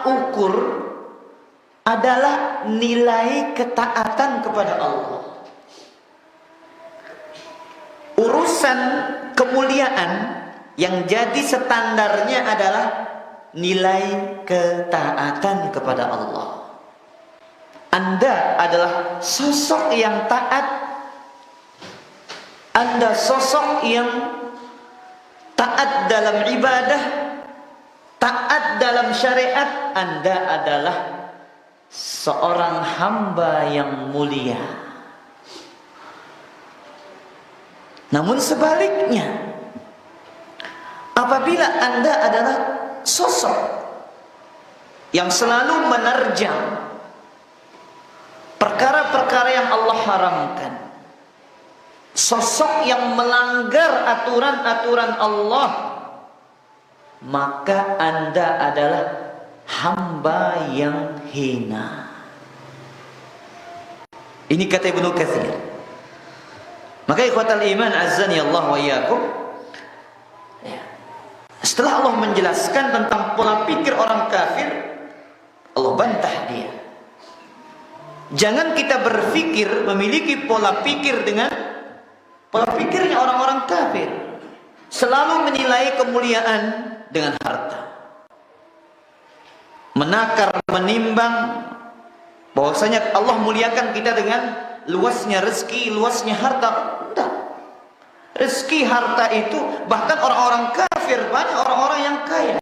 ukur adalah nilai ketaatan kepada Allah. Urusan kemuliaan yang jadi standarnya adalah nilai ketaatan kepada Allah. Anda adalah sosok yang taat, Anda sosok yang taat dalam ibadah, taat dalam syariat, Anda adalah seorang hamba yang mulia. Namun sebaliknya, apabila Anda adalah sosok yang selalu menerjang perkara-perkara yang Allah haramkan, sosok yang melanggar aturan-aturan Allah, maka Anda adalah hamba yang hina. Ini kata Ibnu Katsir. Maka ikhwatal iman azzani Allah wa iyyakum, setelah Allah menjelaskan tentang pola pikir orang kafir, Allah bantah dia. Jangan kita berpikir memiliki pola pikir dengan pola pikirnya orang-orang kafir, selalu menilai kemuliaan dengan harta, menakar, menimbang bahwasanya Allah muliakan kita dengan luasnya rezeki, luasnya harta. Tidak. Rezeki, harta itu bahkan orang-orang kafir, banyak orang-orang yang kaya,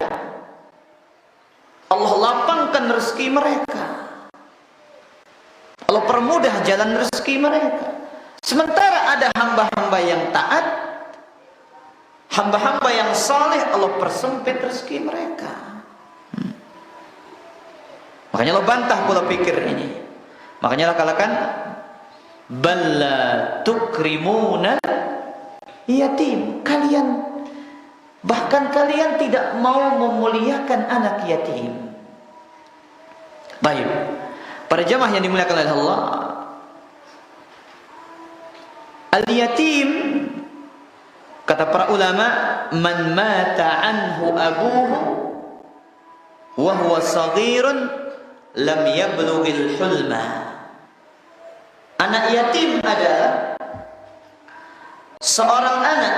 Allah lapangkan rezeki mereka, Allah permudah jalan rezeki mereka. Sementara ada hamba-hamba yang taat, hamba-hamba yang saleh, Allah persempit rezeki mereka. Makanya Allah bantah pola pikir ini. Makanya Allah katakan, balla tukrimuna yatim. Bahkan kalian tidak mau memuliakan anak yatim. Baik, para jamaah yang dimuliakan oleh Allah, al-yatim, kata para ulama, man mata anhu abuhu wa huwa saghirun lam yablughil hulma. Anak yatim adalah seorang anak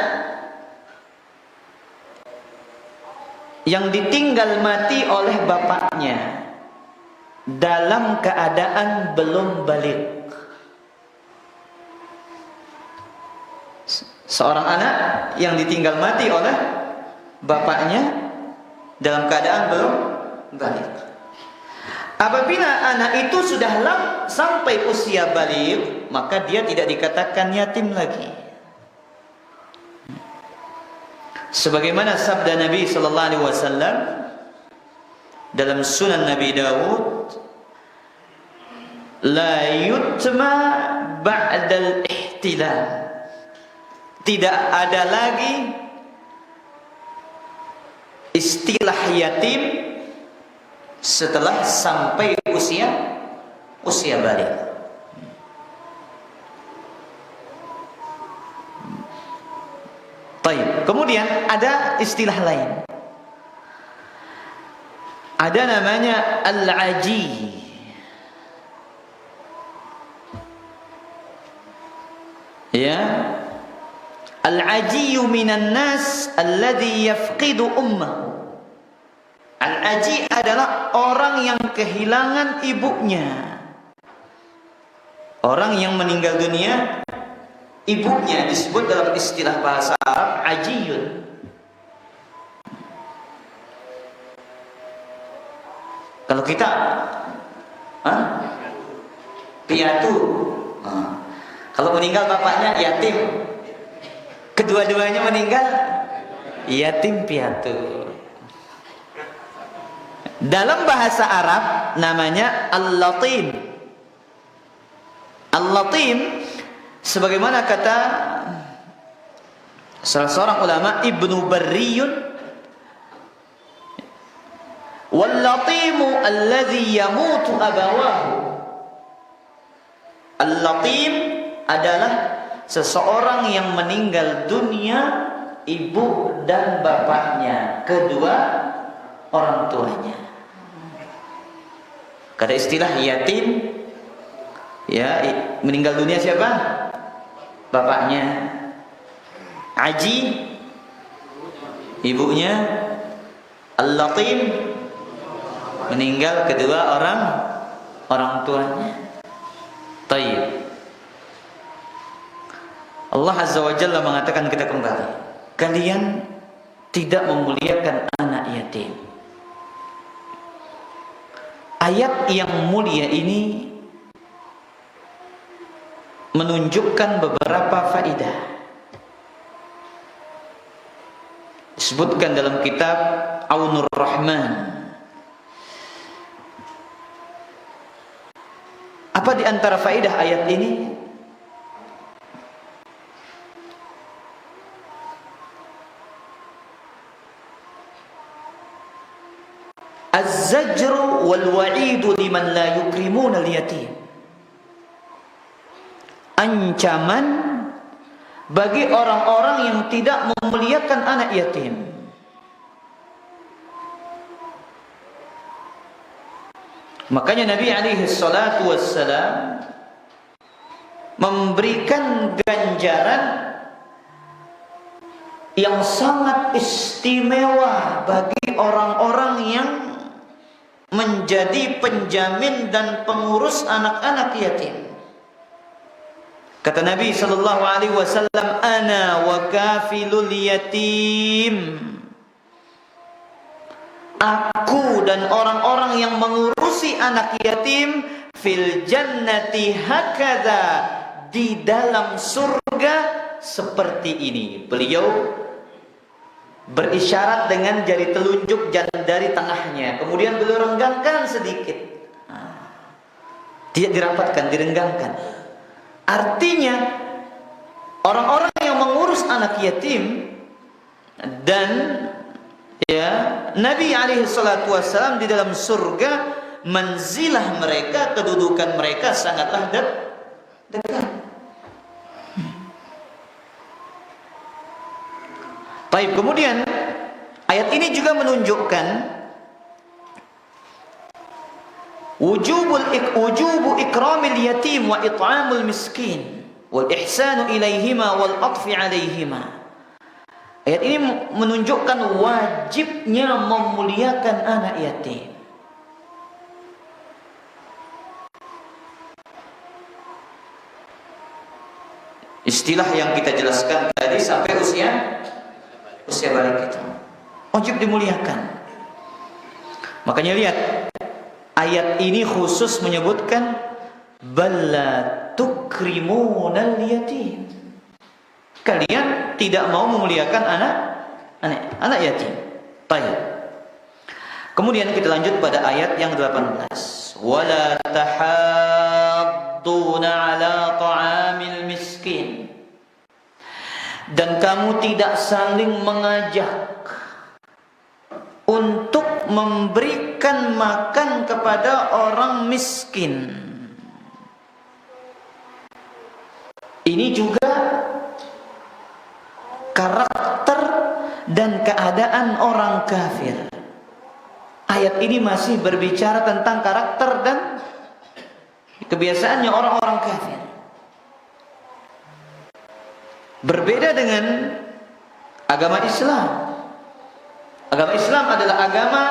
yang ditinggal mati oleh bapaknya dalam keadaan belum balik. Seorang anak yang ditinggal mati oleh bapaknya dalam keadaan belum balik. Apabila anak itu sudah sampai usia balik, maka dia tidak dikatakan yatim lagi. Sebagaimana sabda Nabi sallallahu alaihi wasallam dalam Sunan Nabi Dawud, la yutma ba'dal ihtilal. Tidak ada lagi istilah yatim setelah sampai usia balik. Baik. Kemudian ada istilah lain. Ada namanya al-aji. Ya. Al-aji minan nas alladhi yafqidu ummahu. Al-aji adalah orang yang kehilangan ibunya. Orang yang meninggal dunia, ibunya disebut dalam istilah bahasa Arab ajiyun. Kalau kita piatu, kalau meninggal bapaknya yatim, kedua-duanya meninggal yatim piatu. Dalam bahasa Arab namanya al-latim. Al-latim, sebagaimana kata salah seorang ulama, Ibnu Barriyun, wal-latimu alladhi yamutu abawahu. Al-latim adalah seseorang yang meninggal dunia ibu dan bapaknya, kedua orang tuanya. Kata istilah yatim, ya, meninggal dunia siapa? Bapaknya. Aji, ibunya. Al-latim, meninggal kedua orang tuanya. Taib. Allah Azza wa Jalla mengatakan kita kembali, kalian tidak memuliakan anak yatim. Ayat yang mulia ini menunjukkan beberapa faedah. Disebutkan dalam kitab Aunur Rahman. Apa di antara faedah ayat ini? Az-zajru wal wa'idu liman la yukrimuna al-yatim. Ancaman bagi orang-orang yang tidak memuliakan anak yatim. Makanya Nabi alaihi salatu wassalam memberikan ganjaran yang sangat istimewa bagi orang-orang yang menjadi penjamin dan pengurus anak-anak yatim. Kata Nabi sallallahu alaihi wasallam, "Ana wa kafilul yatim." Aku dan orang-orang yang mengurusi anak yatim fil jannati hakadha, di dalam surga seperti ini. Beliau berisyarat dengan jari telunjuk jari tengahnya, kemudian beliau renggangkan sedikit. Tidak dirapatkan, direnggangkan. Artinya orang-orang yang mengurus anak yatim dan ya Nabi alaihi salatu wassalam di dalam surga, manzilah mereka, kedudukan mereka sangatlah dekat. Baik, kemudian ayat ini juga menunjukkan wujubu ikramil yatim wa it'amul miskin wal ihsanu ilaihima wal atfi alaihima. Ayat ini menunjukkan wajibnya memuliakan anak yatim. Istilah yang kita jelaskan tadi sampai usia balik kita wajib dimuliakan. Makanya lihat, ayat ini khusus menyebutkan balla tukrimunal yatim. Kalian tidak mau memuliakan anak yatim. Baik. Kemudian kita lanjut pada ayat yang 18. Wala tahadduna ala ta'amil miskin. Dan kamu tidak saling mengajak untuk memberikan makan kepada orang miskin. Ini juga karakter dan keadaan orang kafir. Ayat ini masih berbicara tentang karakter dan kebiasaannya orang-orang kafir. Berbeda dengan agama Islam. Agama Islam adalah agama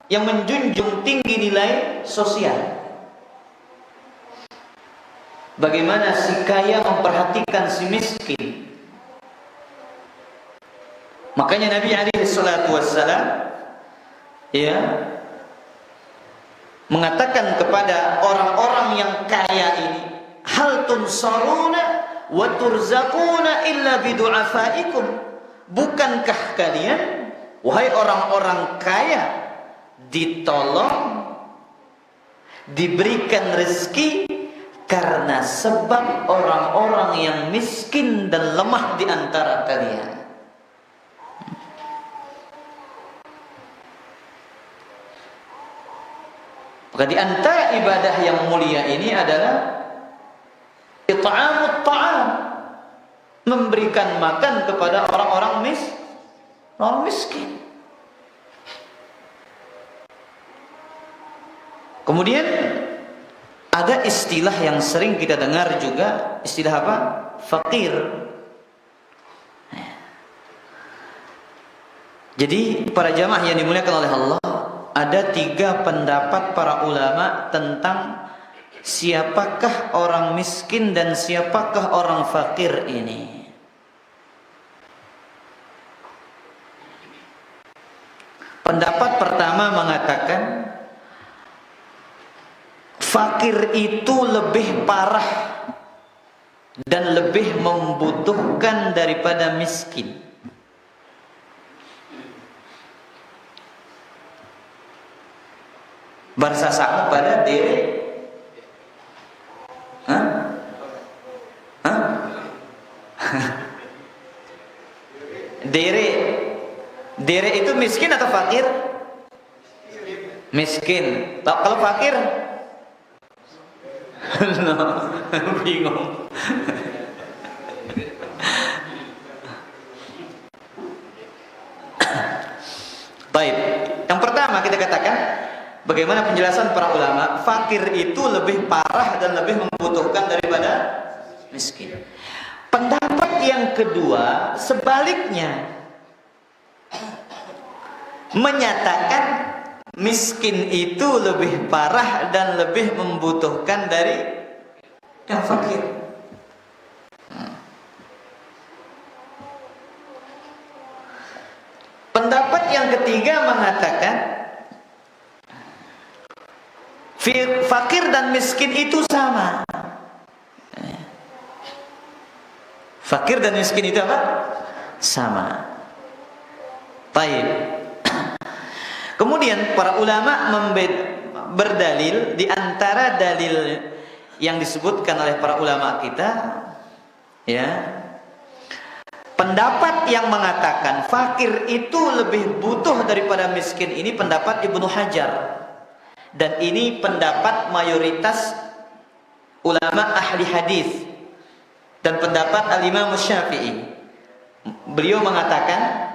yang menjunjung tinggi nilai sosial. Bagaimana si kaya memperhatikan si miskin. Makanya Nabi alaihi salatu wassalam mengatakan kepada orang-orang yang kaya ini, hal tunsaruna wa turzaquna illa bidu'afaikum. Bukankah kalian, wahai orang-orang kaya, ditolong, diberikan rezeki karena sebab orang-orang yang miskin dan lemah di antara kalian. Maka di antara ibadah yang mulia ini adalah it'amut ta'am, memberikan makan kepada orang miskin. Kemudian ada istilah yang sering kita dengar juga, istilah apa? Fakir. Jadi para jamaah yang dimuliakan oleh Allah, ada 3 pendapat para ulama tentang siapakah orang miskin dan siapakah orang fakir ini. Pendapat pertama mengatakan fakir itu lebih parah dan lebih membutuhkan daripada miskin. Bersasaka pada diri. Hah? Hah? Dere itu miskin atau fakir? Miskin. Kalau fakir? No, bingung. Baik. Yang pertama kita katakan, bagaimana penjelasan para ulama, fakir itu lebih parah dan lebih membutuhkan daripada miskin. Pendapat yang kedua sebaliknya, menyatakan miskin itu lebih parah dan lebih membutuhkan dari yang fakir. Pendapat yang ketiga mengatakan fakir dan miskin itu sama. Fakir dan miskin itu apa? Sama. Baik. Kemudian para ulama berdalil, di antara dalil yang disebutkan oleh para ulama kita, ya, pendapat yang mengatakan fakir itu lebih butuh daripada miskin ini pendapat Ibnu Hajar, dan ini pendapat mayoritas ulama ahli hadis dan pendapat Al-Imam Syafi'i. Beliau mengatakan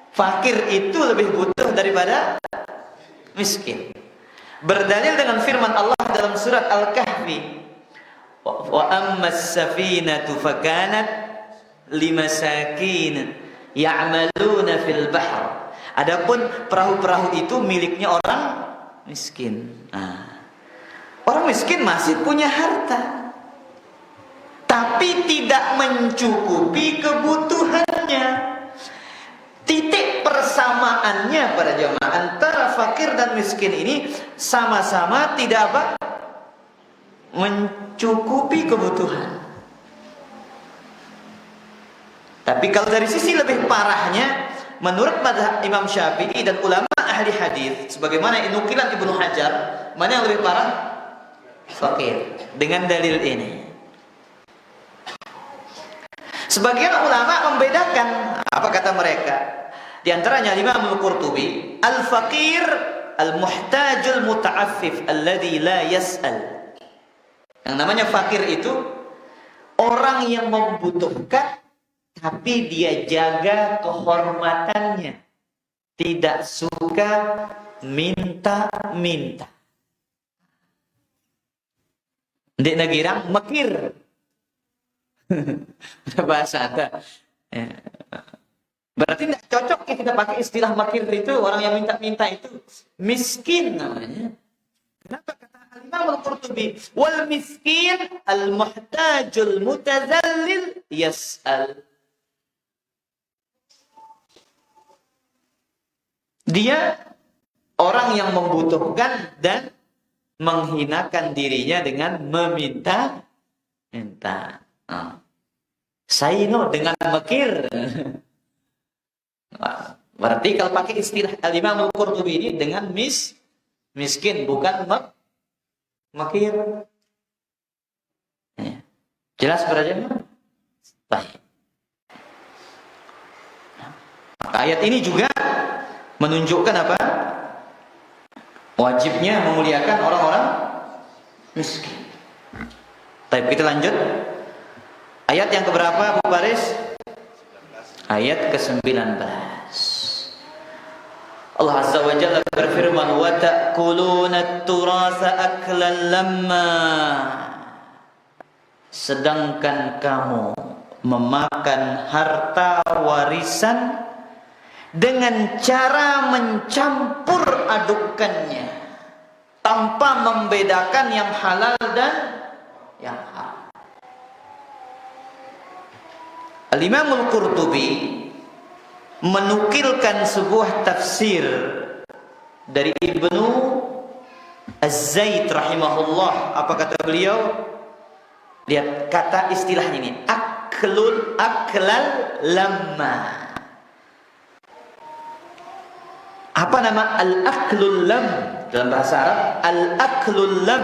fakir itu lebih butuh daripada miskin. Berdalil dengan firman Allah dalam surat Al-Kahfi, wa ammas safinatu fakanat limasakin ya'maluna fil bahr. Adapun perahu-perahu itu miliknya orang miskin. Orang miskin masih punya harta, tapi tidak mencukupi kebutuhannya. Titik persamaannya pada jamaah antara fakir dan miskin ini sama-sama tidak apa? Mencukupi kebutuhan. Tapi kalau dari sisi lebih parahnya, menurut mazhab Imam Syafi'i dan ulama ahli hadis, sebagaimana nukilan Ibnu Hajar, mana yang lebih parah? Fakir. Dengan dalil ini. Sebagian ulama membedakan, apa kata mereka? Di antaranya Imam Al-Qurtubi, al-faqir al-muhtajul muta'affif alladhi la yas'al. Yang namanya fakir itu orang yang membutuhkan tapi dia jaga kehormatannya, tidak suka minta-minta. Ndek nagirang makir. Bahasa Anda. Berarti tidak cocok ya kita pakai istilah makir itu, orang yang minta-minta itu miskin namanya. Kenapa kata Al-Imam Al-Qurtubi, wal miskin al-muhtajul mutazallil yas'al. Dia orang yang membutuhkan dan menghinakan dirinya dengan meminta-minta. Saino dengan makir. Berarti kalau pakai istilah Al-Imam Al-Qurtubi ini dengan miskin, bukan makir. Jelas berarti? Baik. Maka ayat ini juga menunjukkan apa? Wajibnya memuliakan orang-orang miskin. Baik, kita lanjut. Ayat yang keberapa, Bu Baris? Ayat ke-19. Allah Azza wa Jalla berfirman, wa ta'kuluna at-turasa aklan lamma. Sedangkan kamu memakan harta warisan dengan cara mencampur adukannya tanpa membedakan yang halal dan yang haram. Al-Imam Al-Qurtubi menukilkan sebuah tafsir dari Ibnu Az-Zaid rahimahullah. Apa kata beliau? Lihat kata istilahnya ini, aklal lamma. Apa nama al-aklul lam dalam bahasa Arab? Al-aklul lam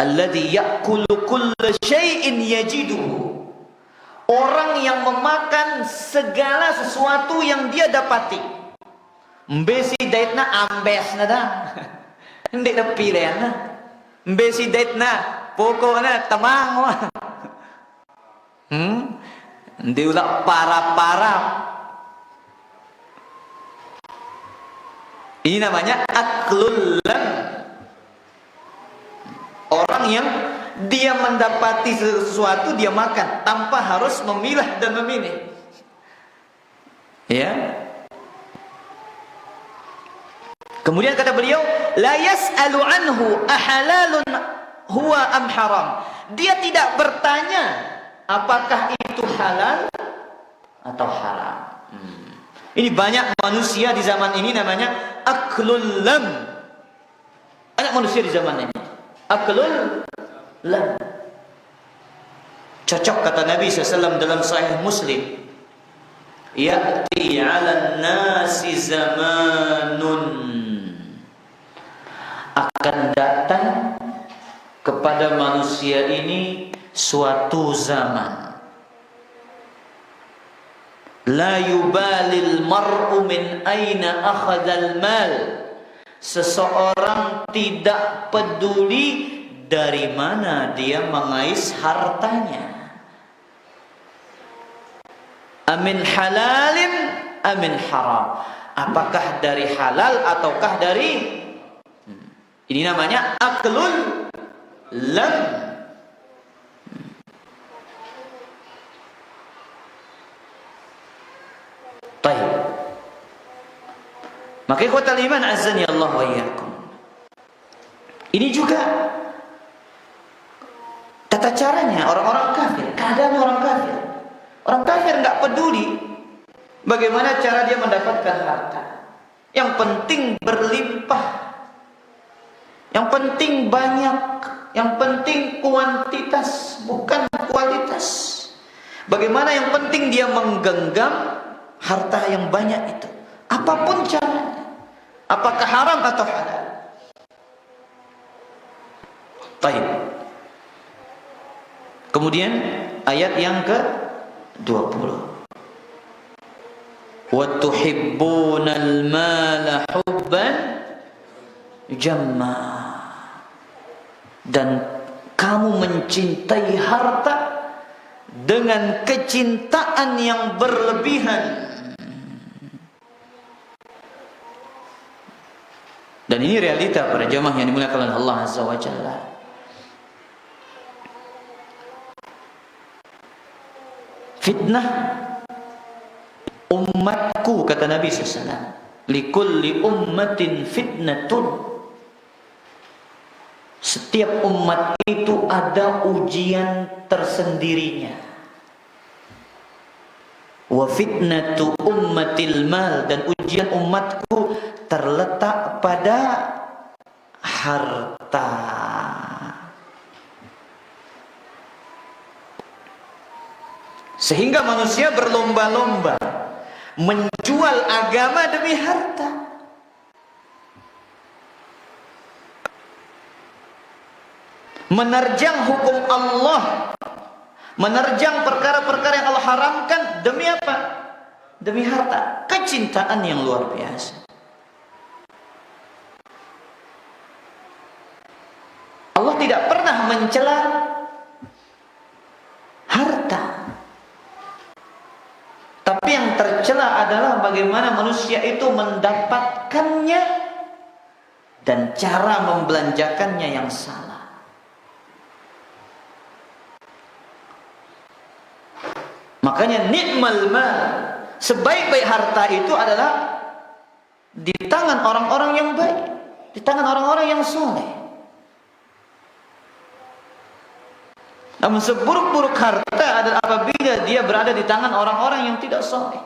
alladhi ya'kulu kulla syai'in yajiduhu. Orang yang memakan segala sesuatu yang dia dapati. Mbesi daitna ambesna dah. Ndek na pilihan. Mbesi daitna pokoknya tamang wah. Ndek ulah para-para. Ini namanya aklul lam. Orang yang dia mendapati sesuatu dia makan tanpa harus memilah dan memilih. Ya. Kemudian kata beliau, la yas'alu anhu ahalalun huwa am haram. Dia tidak bertanya apakah itu halal atau haram. Ini banyak manusia di zaman ini namanya aklul lam. Banyak manusia di zaman ini aklul lam. Cocok kata Nabi SAW dalam Sahih Muslim, ya'ti 'alan nasi zamanun, akan datang kepada manusia ini suatu zaman, la yubalil mar'u min aina akhadhal mal. Seseorang tidak peduli dari mana dia mengais hartanya. Amin halalin amin haram. Apakah dari halal ataukah dari ini namanya aklul lam. Baik. Maka ikhwatal iman azani Allah wa iyyakum. Ini juga tata caranya orang-orang kafir, keadaan orang kafir. Orang kafir enggak peduli bagaimana cara dia mendapatkan harta. Yang penting berlimpah. Yang penting banyak, yang penting kuantitas bukan kualitas. Bagaimana yang penting dia menggenggam harta yang banyak itu, apapun caranya, apakah haram atau halal. Baik. Kemudian ayat yang ke-20. Wa tuhibbunal mala hubban jamma. Dan kamu mencintai harta dengan kecintaan yang berlebihan. Dan ini realita para jamaah yang dimuliakan oleh Allah Azza wa Jalla. Fitnah umatku, kata Nabi SAW, likulli ummatin fitnatun. Setiap umat itu ada ujian tersendirinya. Wa fitnatu ummatil mal, dan ujian umatku terletak pada harta. Sehingga manusia berlomba-lomba menjual agama demi harta. Menerjang hukum Allah, menerjang perkara-perkara yang Allah haramkan demi apa? Demi harta. Kecintaan yang luar biasa. Allah tidak pernah mencela harta, tapi yang tercela adalah bagaimana manusia itu mendapatkannya dan cara membelanjakannya yang salah. Makanya ni'mal mal, sebaik-baik harta itu adalah di tangan orang-orang yang baik, di tangan orang-orang yang soleh. Namun seburuk-buruk harta adalah apabila dia berada di tangan orang-orang yang tidak soleh.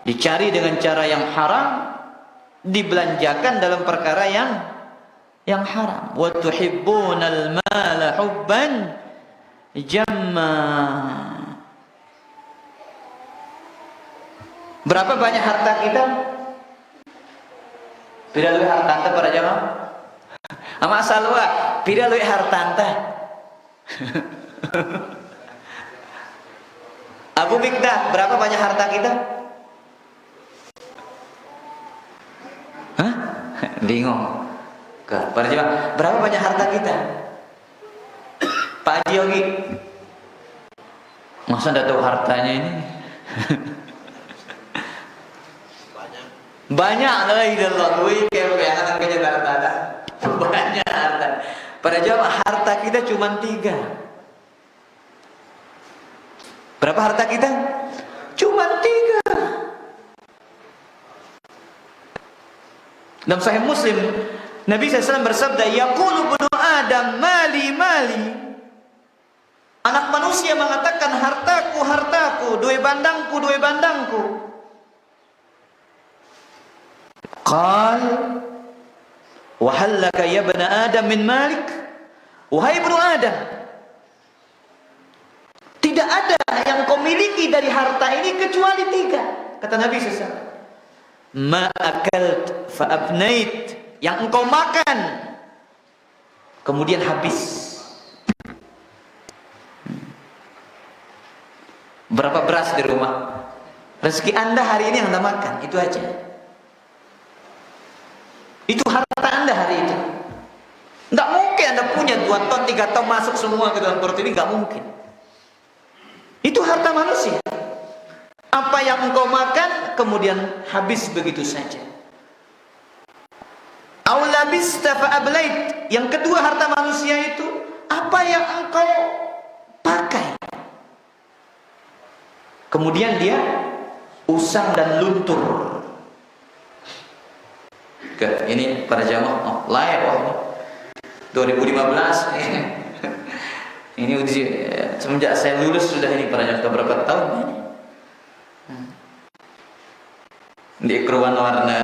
Dicari dengan cara yang haram, dibelanjakan dalam perkara yang haram. Wa tuhibbunal mala hubban jamma. Berapa banyak harta kita? Pira luwih hartanta para jamaah? Ama salwa, pira luwih hartanta? Abu Mikdad, berapa banyak harta kita? Hah? Bingung. Para jemaah, berapa banyak harta kita? Pak Haji Yogi, masa nggak tahu hartanya ini? Banyak lah ilallah, gue kayak anak kerja harta. Banyak harta. Para jamaah, harta kita cuma 3. Berapa harta kita? Cuma 3. Dalam Sahih Muslim, Nabi SAW bersabda, yaqulu ibnu Adam mali mali. Anak manusia mengatakan, hartaku, hartaku, duwe bandangku, duwe bandangku. Qal wa hal laka ya ibn Adam min malik? Wahai ibnu Adam, tidak ada yang kau miliki dari harta ini kecuali 3. Kata Nabi SAW, ma akalt fa abnait, yang engkau makan kemudian habis. Berapa beras di rumah? Rezeki Anda hari ini yang Anda makan, itu aja. Itu harta Anda hari itu. Nggak mungkin Anda punya 2 ton, 3 ton masuk semua ke dalam perut ini, nggak mungkin. Itu harta manusia. Apa yang engkau makan kemudian habis begitu saja. Aw labista fa ablait. Yang kedua harta manusia itu apa yang engkau pakai, kemudian dia usang dan luntur. Ini para jamaah layak wah. 2015 ini semenjak saya lulus sudah ini para jamaah, berapa tahun ini di keruan warna.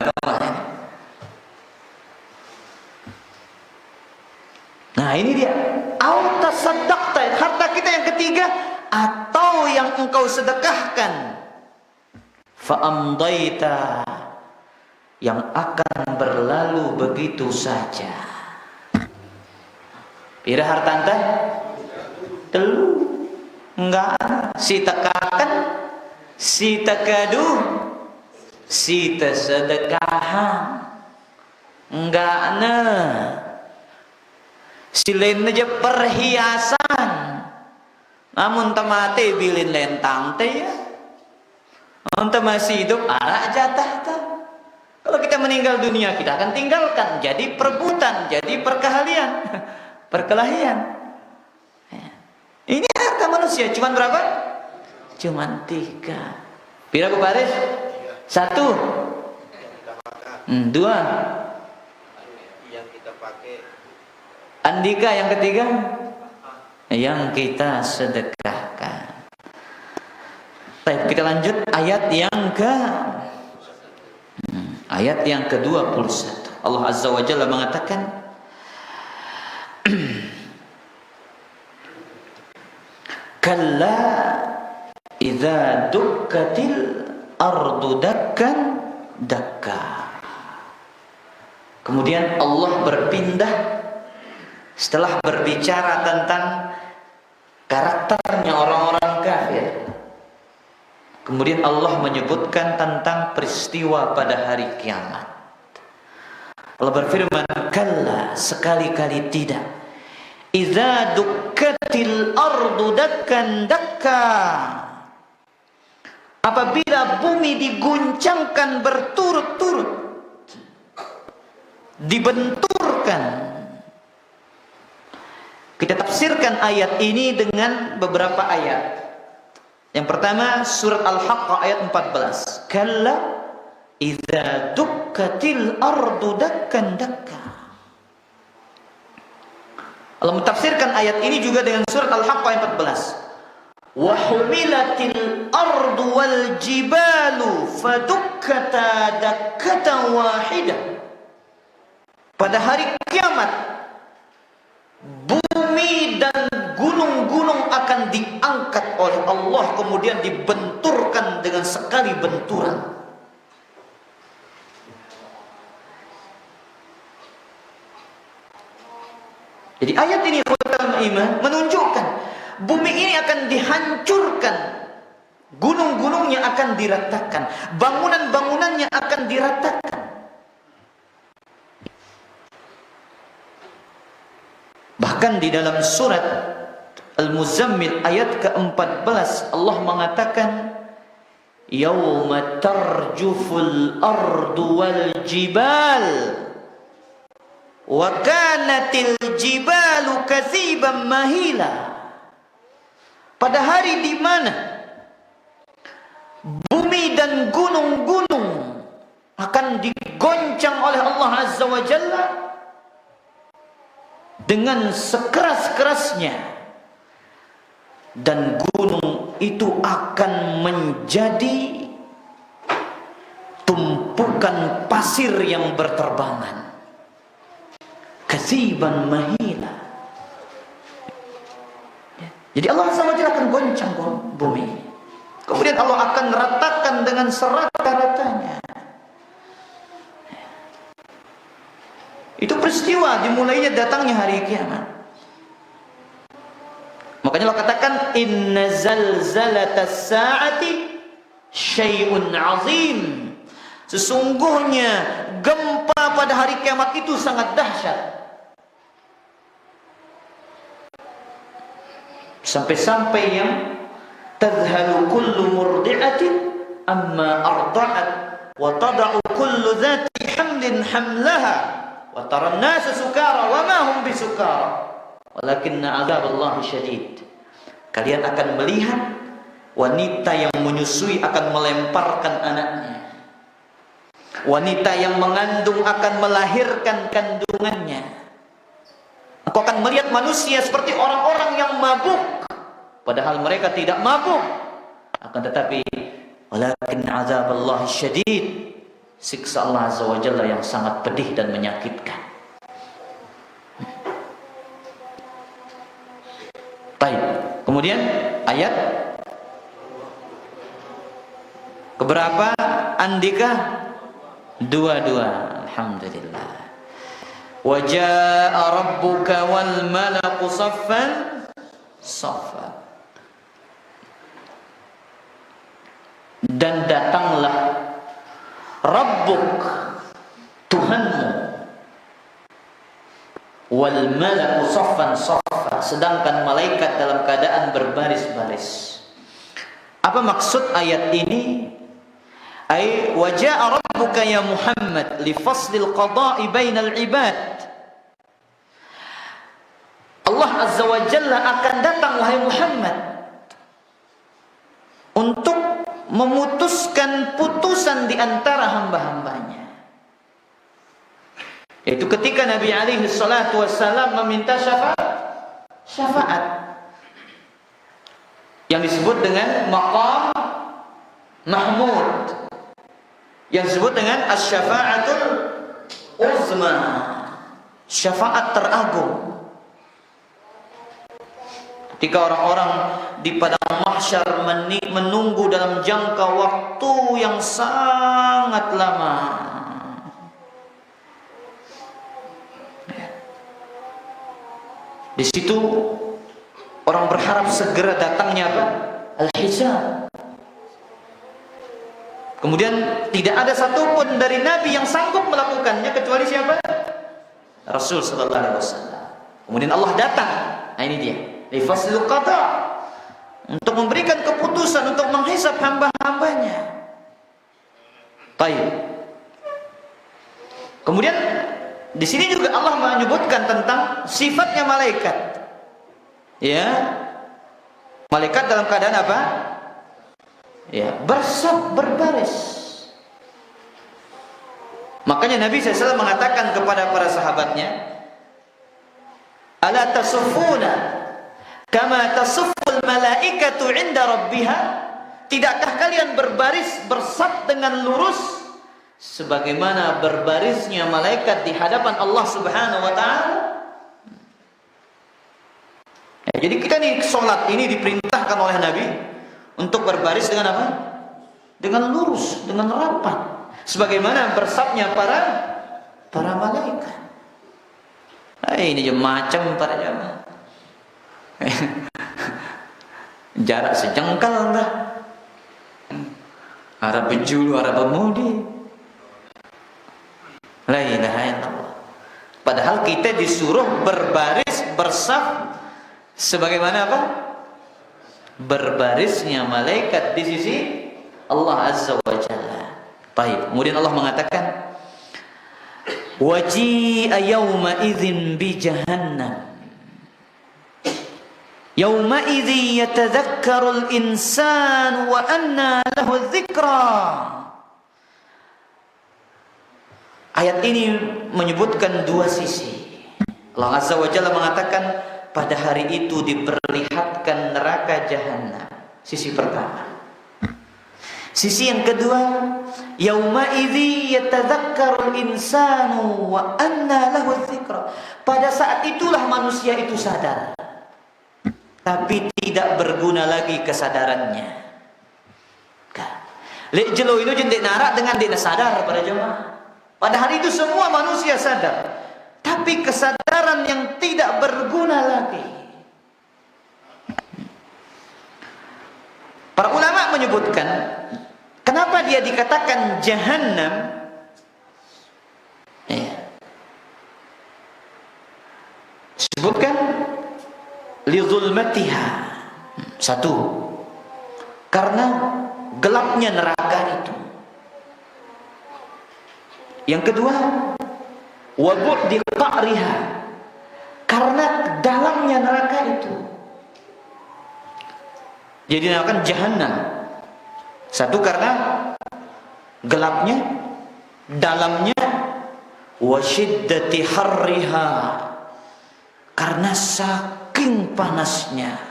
Nah ini dia, au tasaddaqta, harta kita yang ketiga, atau yang engkau sedekahkan, fa amdaita, yang akan berlalu begitu saja. Pira hartanta? Telu. Enggak ada. Si tekakan, si tekadu, si tersedekahan. Enggak ada. Si lain aja perhiasan. Namun temate bilin lentang teh ya. Untuk masih hidup arak jatah tah. Kalau kita meninggal dunia, kita akan tinggalkan. Jadi perebutan, jadi perkahalian, perkelahian. Ini harta manusia. Cuman berapa? Cuman 3. Pira Bu Baris? 1. 2. Yang kita pakai. Andika yang ketiga? Yang kita sedekahkan. Baik, kita lanjut ayat yang Ayat yang ke-21. Allah Azza wa Jalla mengatakan, kalla idza dukkatil ardu dakkan dakka. Kemudian Allah berpindah setelah berbicara tentang karakternya orang-orang kafir. Kemudian Allah menyebutkan tentang peristiwa pada hari kiamat. Allah berfirman, kalla, sekali-kali tidak. Idza dukkatil ardu dakkan dakka. Apabila apabila bumi diguncangkan berturut-turut, dibenturkan. Kita tafsirkan ayat ini dengan beberapa ayat. Yang pertama surat Al-Haqqah ayat 14. Kalla idza dukkatil ardu dakkan dakka. Allah mentafsirkan ayat ini juga dengan surat Al-Haqqah ayat 14. Wa humilatil ardu wal jibalu fadukkata dakkatan wahidah. Pada hari kiamat bumi dan gunung-gunung akan diangkat oleh Allah, kemudian dibenturkan dengan sekali benturan. Jadi ayat ini iman menunjukkan bumi ini akan dihancurkan, gunung-gunungnya akan diratakan, bangunan-bangunannya akan diratakan. Bahkan di dalam surat Al-Muzammil ayat ke-14 Allah mengatakan yauma tarjuful ardu wal jibal wa kanatil jibalu katsiban mahila. Pada hari di mana bumi dan gunung-gunung akan digoncang oleh Allah Azza wa Jalla dengan sekeras-kerasnya, dan gunung itu akan menjadi tumpukan pasir yang berterbangan, kasiban mahila. Jadi Allah Azza wa Jalla akan goncang bumi, kemudian Allah akan ratakan dengan serata-ratanya. Itu peristiwa dimulainya datangnya hari kiamat. Makanya Allah katakan inna zalzalatas saati syai'un azim. Sesungguhnya gempa pada hari kiamat itu sangat dahsyat. Sampai-sampai yang tadhalu kullu murdi'atin amma arda'at wa tada'u kullu dhati hamlin hamlaha wa taran nasa sukara wa ma hum bisukara walakinna adzaballahi syadid. Kalian akan melihat wanita yang menyusui akan melemparkan anaknya, wanita yang mengandung akan melahirkan kandungannya. Engkau akan melihat manusia seperti orang-orang yang mabuk, padahal mereka tidak mabuk. Akan tetapi walakin azaballahi syadid, siksa Allah Azza wa Jalla yang sangat pedih dan menyakitkan. Baik. Kemudian ayat keberapa Andika? Dua-dua. Alhamdulillah. Wa jaa rabbuka wal malaku saffan saffa. Dan datanglah Rabbuk, Tuhanmu, wal malaku saffan saffa, sedangkan malaikat dalam keadaan berbaris-baris. Apa maksud ayat ini? Ay wa jaa rabbuka ya Muhammad li faslil qada'i bainal ibad. Allah Azza wa Jalla akan datang wahai Muhammad untuk memutuskan putusan di antara hamba-hambanya. Yaitu ketika Nabi alaihi salatu wassalam meminta syafaat yang disebut dengan maqam mahmud, yang disebut dengan asy-syafa'atul uzma, syafaat teragung. Ketika orang-orang di padang mahsyar menunggu dalam jangka waktu yang sangat lama, di situ orang berharap segera datangnya apa? Al-hisab. Kemudian tidak ada satupun dari Nabi yang sanggup melakukannya kecuali siapa? Rasul sallallahu alaihi wasallam. Kemudian Allah datang. Nah ini dia. Lifaslul qada, untuk memberikan keputusan, untuk menghisab hamba-hambanya. Baik. Kemudian di sini juga Allah menyebutkan tentang sifatnya malaikat. Ya. Malaikat dalam keadaan apa? Ya, bersaf, berbaris. Makanya Nabi SAW mengatakan kepada para sahabatnya, "Ala tasuffuna kama tasufful malaikatu 'inda rabbiha?" Tidakkah kalian berbaris, bersaf dengan lurus sebagaimana berbarisnya malaikat di hadapan Allah Subhanahu wa taala? Ya, jadi kita nih salat ini diperintahkan oleh Nabi untuk berbaris dengan apa? Dengan lurus, dengan rapat. Sebagaimana bersafnya para malaikat. Ini macam para jamaah. Jarak sejengkal dah. Arab penjulu, Arab pemudi. La ilaha illallah. Padahal kita disuruh berbaris, bersaf sebagaimana apa? Berbarisnya malaikat di sisi Allah Azza wa Jalla. Baik. Kemudian Allah mengatakan, waji'a yawma idzin bi jahannam. Yawma idzi yatadhakkarul insan wa anna lahu dzikra. Ayat ini menyebutkan dua sisi. Allah Azza wa Jalla mengatakan pada hari itu diperlihatkan neraka jahanam. Sisi pertama. Sisi yang kedua, yauma idzi yatadzakkarul insanu wa anna lahu dzikra. Pada saat itulah manusia itu sadar. Tapi tidak berguna lagi kesadarannya. Lek jelo itu jendek narak dengan dia sadar pada jemaah. Pada hari itu semua manusia sadar. Tapi kesadaran yang tidak berguna lagi. Para ulama menyebutkan, kenapa dia dikatakan jahannam? Sebutkan lidzulmatiha. Satu, karena gelapnya neraka itu. Yang kedua, wa bu'di qa'riha, karena dalamnya neraka itu. Jadi dinamakan jahannam. Satu karena gelapnya, dalamnya, wa syiddati harriha, karena saking panasnya.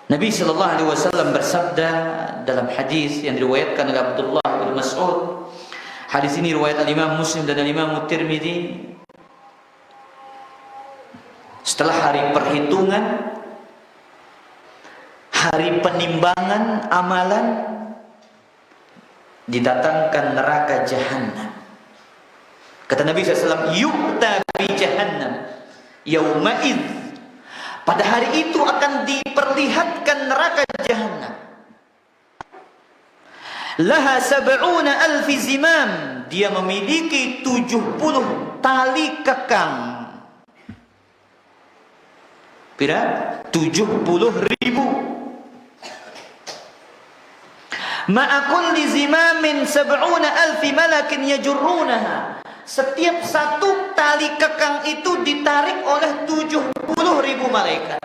Nabi sallallahu alaihi wasallam bersabda dalam hadis yang diriwayatkan oleh Abdullah bin Mas'ud. Hadis ini riwayat Imam Muslim dan Imam Tirmidzi. Setelah hari perhitungan, hari penimbangan amalan, didatangkan neraka jahannam. Kata Nabi SAW, yu'ta bi jahannam yauma'idz. Pada hari itu akan diperlihatkan neraka jahannam. Laha sab'una alfi zimam. Dia memiliki 70 tali kekang. Pira? 70.000. Ma'a kulli zimamin sab'una alfi malakin yajurrunaha. Setiap satu tali kekang itu ditarik oleh 70.000 malaikat.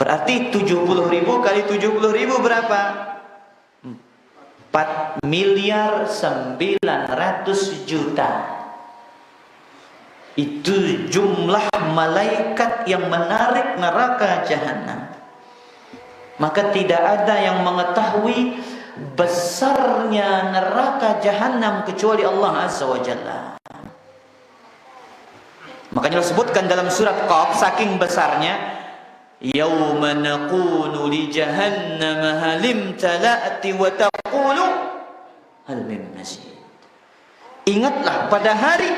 Berarti 70.000 kali 70.000 berapa? 4 miliar 900 juta. Itu jumlah malaikat yang menarik neraka jahanam. Maka tidak ada yang mengetahui besarnya neraka jahanam kecuali Allah Azza wa Jalla. Makanya disebutkan dalam surat Qaf, saking besarnya, yauma naqulu li jahannam halim tala'ti wa taqulu hal min mazid. Ingatlah pada hari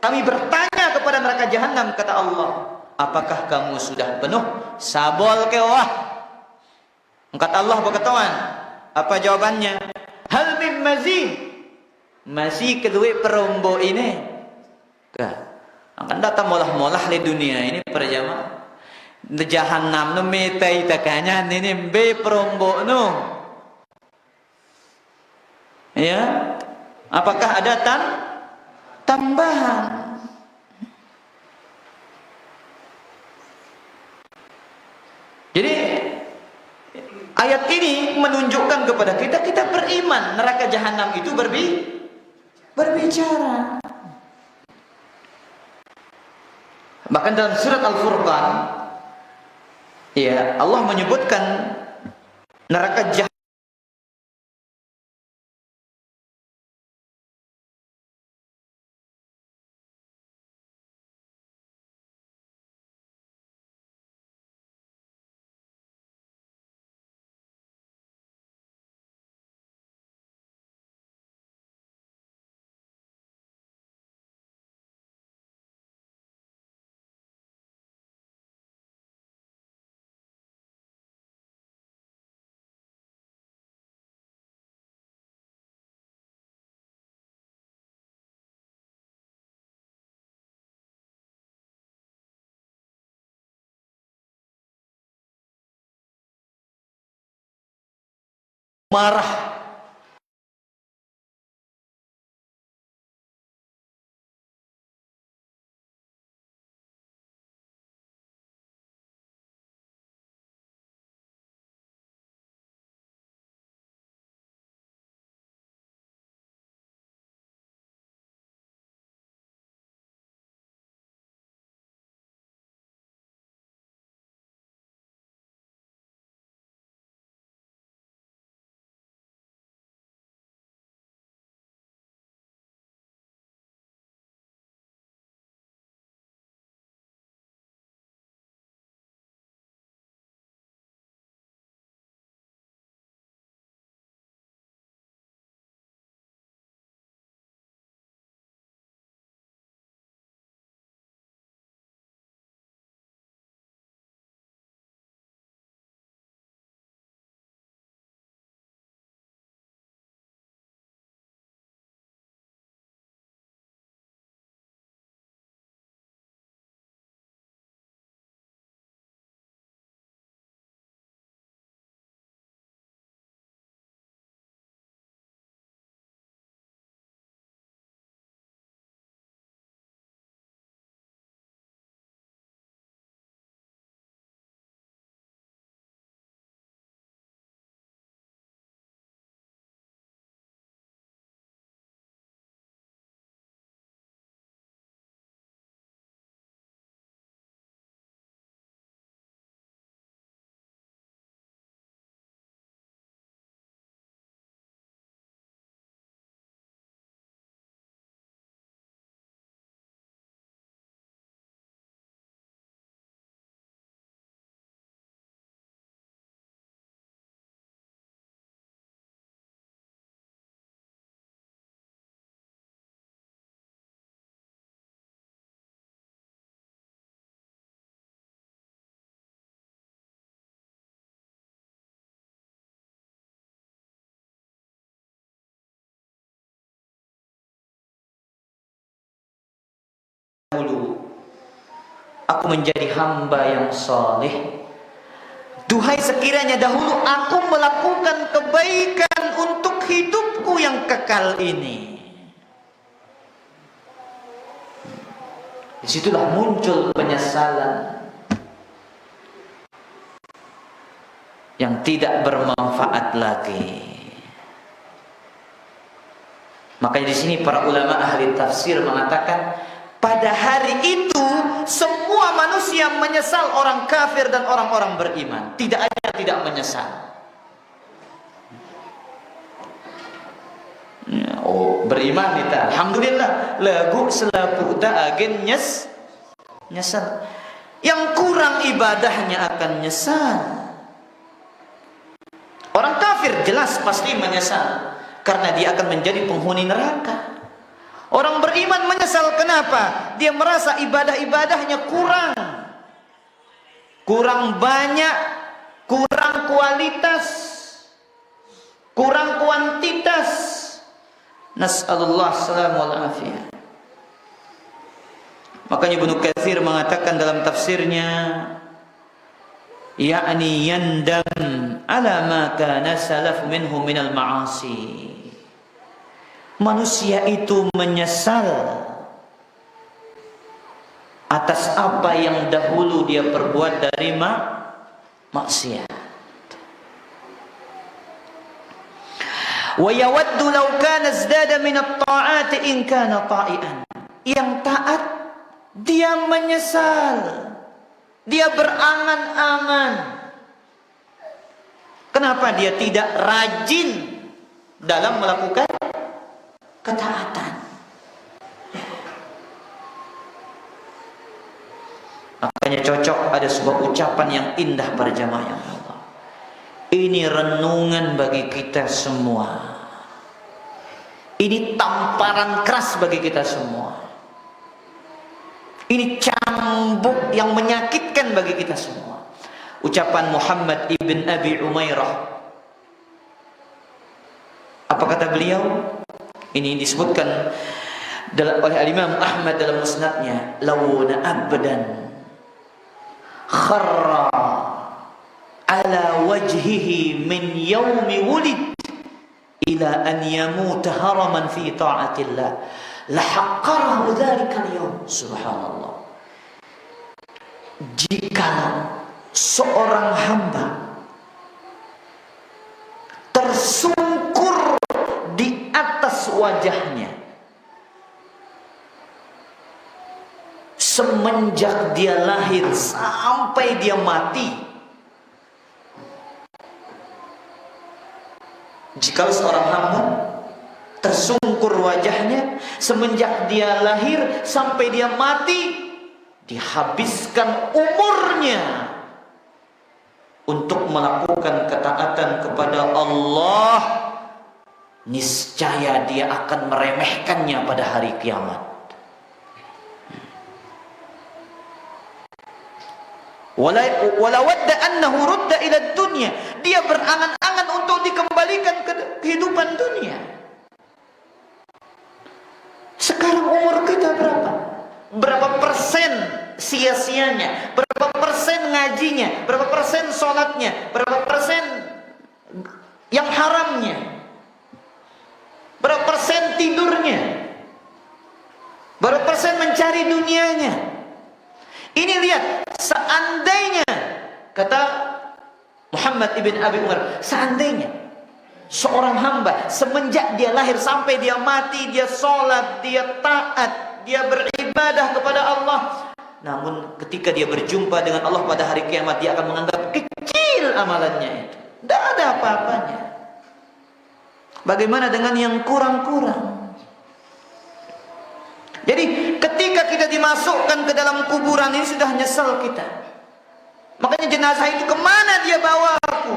kami bertanya kepada neraka jahanam, kata Allah, apakah kamu sudah penuh? Sabol ke wah. Angkat Allah berkatakan, apa jawabannya? Hal min mazid. Masih kedua perombo ini. Akan datang molah-molah di dunia ini para jamaah. Jahannam no metai takanya ini be perombo no. Ya. Apakah ada tambahan? Jadi ayat ini menunjukkan kepada kita beriman neraka jahanam itu berbicara. Bahkan dalam surat Al-Furqan, ya, Allah menyebutkan neraka jahanam marah. Aku menjadi hamba yang saleh. Duhai sekiranya dahulu aku melakukan kebaikan untuk hidupku yang kekal ini. Disitulah muncul penyesalan yang tidak bermanfaat lagi. Makanya di sini para ulama ahli tafsir mengatakan pada hari itu semua manusia menyesal, orang kafir dan orang-orang beriman. Tidak ada yang tidak menyesal. Oh, beriman kita, alhamdulillah. Lagu selapu tak agen nyesal. Yang kurang ibadahnya akan nyesal. Orang kafir jelas pasti menyesal karena dia akan menjadi penghuni neraka. Orang beriman menyesal kenapa? Dia merasa ibadah-ibadahnya kurang banyak, kurang kualitas, kurang kuantitas. Nas'alullah salam wal afiyah. Makanya Ibnu Katsir mengatakan dalam tafsirnya, yakni yandam ala ma kana salaf minhu minal ma'asi. Manusia itu menyesal atas apa yang dahulu dia perbuat dari maksiat. Wa yawaddu law kana izdada min at-ta'ati in kana ta'ian. Yang taat dia menyesal, dia berangan-angan. Kenapa dia tidak rajin dalam melakukan ketaatan? Makanya cocok ada sebuah ucapan yang indah pada jamaah yang Allah. Ini renungan bagi kita semua. Ini tamparan keras bagi kita semua. Ini cambuk yang menyakitkan bagi kita semua. Ucapan Muhammad ibn Abi Umairah. Apa kata beliau? Ini disebutkan oleh Imam Ahmad dalam musnadnya. Lawna abdan kharra ala wajhihi min yaumi wulid ila an yamuta haraman fi ta'atillah lahaqqarahu dhalika al-yawm. Subhanallah. Jika seorang hamba tersungkur di atas wajahnya semenjak dia lahir sampai dia mati, jika seorang hamba tersungkur wajahnya semenjak dia lahir sampai dia mati, dihabiskan umurnya untuk melakukan ketaatan kepada Allah, niscaya dia akan meremehkannya pada hari kiamat. Wala wadda annahu rudda ila dunya, dia berangan-angan untuk dikembalikan ke kehidupan dunia. Sekarang umur kita berapa? Berapa persen sia-sianya? Berapa persen ngajinya? Berapa persen sholatnya? Berapa persen yang haramnya? Berapa persen tidurnya? Berapa persen mencari dunianya? Ini lihat, seandainya, kata Muhammad ibn Abi Umar, seandainya seorang hamba semenjak dia lahir sampai dia mati, dia sholat, dia taat, dia beribadah kepada Allah, namun ketika dia berjumpa dengan Allah pada hari kiamat, dia akan menganggap kecil amalannya itu, tidak ada apa-apanya. Bagaimana dengan yang kurang-kurang? Jadi ketika kita dimasukkan ke dalam kuburan ini sudah nyesal kita. Makanya jenazah itu kemana dia bawa aku?